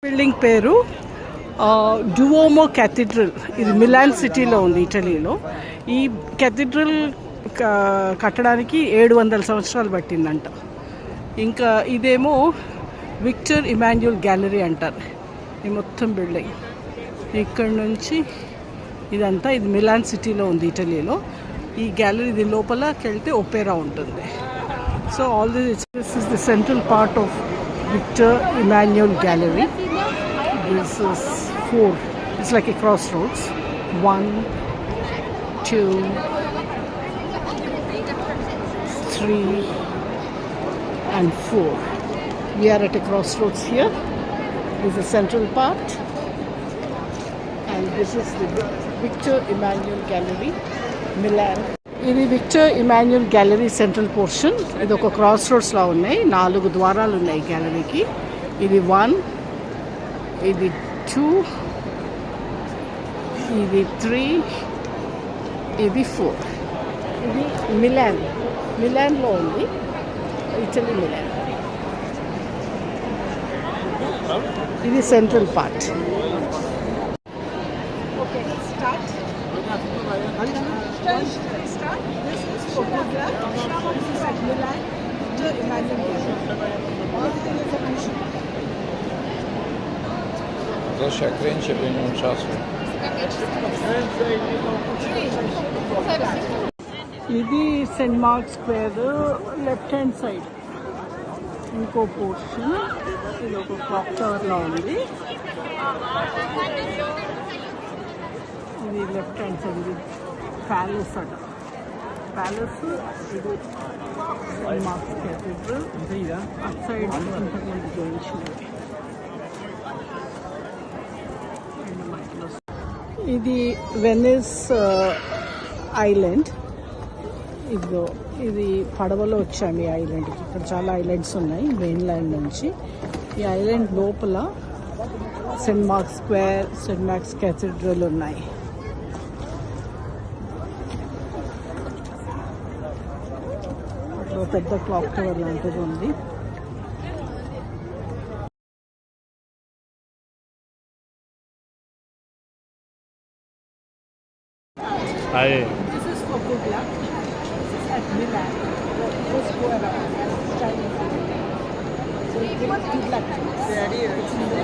Building పేరు డువోమో క్యాథీడ్రల్. ఇది melon సిటీలో ఉంది, ఇటలీలో. ఈ క్యాథీడ్రల్ కట్టడానికి 700 సంవత్సరాలు పట్టిందంట. ఇంకా ఇదేమో విక్టర్ ఇమాన్యుయల్ గ్యాలరీ అంటారు ఈ మొత్తం బిల్డింగ్. ఇక్కడ నుంచి ఇదంతా ఇది మిలాన్ సిటీలో ఉంది, ఇటలీలో. ఈ గ్యాలరీ ఇది లోపలకి వెళ్తే ఒపేరా ఉంటుంది. So all this is the central part of Victor Emmanuel gallery. This is 4. It's like a crossroads. 1, 2, 3, and 4. We are at a crossroads here. This is the central part, and this is the Victor Emmanuel Gallery, Milan. ఇది Victor Emmanuel gallery central portion. ఇది ఒక cross రోడ్స్లా ఉన్నాయి. 4 ద్వారాలు ఉన్నాయి గ్యాలరీకి. ఇది 1, ఇది 2, ఇది 3, ఇది 4. ఇది మిలాన్లో ఉంది, ఇటలీ మిలాన్. ఇది central part. Okay, start. This is Popogla. This is at Milan. Zosia, kręcie, bo nie mam czasu. ఇది Saint mark square left hand side ఇంకో పోర్షన్. ఇది ఒక క్లాక్ టవర్లో ఉంది. ఇది లెఫ్ట్ హ్యాండ్ సైడ్, ఇది ప్యాలెస్ అట. Palace ఇది సెయింట్ మార్క్స్ క్యాథీడ్రల్. అట్ సైడ్ ఇంతకుముందు చూపించింది. ఇది వెనిస్ ఐలాండ్. ఇదిగో ఇది పడవలో వచ్చాము ఈ ఐలాండ్కి. ఇక్కడ చాలా ఐలాండ్స్ ఉన్నాయి మెయిన్లాండ్ నుంచి. ఈ ఐలాండ్ లోపల Saint marks square, Saint marks క్యాథీడ్రల్ ఉన్నాయి. అక్కడ పెద్ద క్లాక్ టవర్ లాంటిది ఉంది. Hi. This is Popogla. This is at Milan. Just go around. So you give good luck to us. It's in the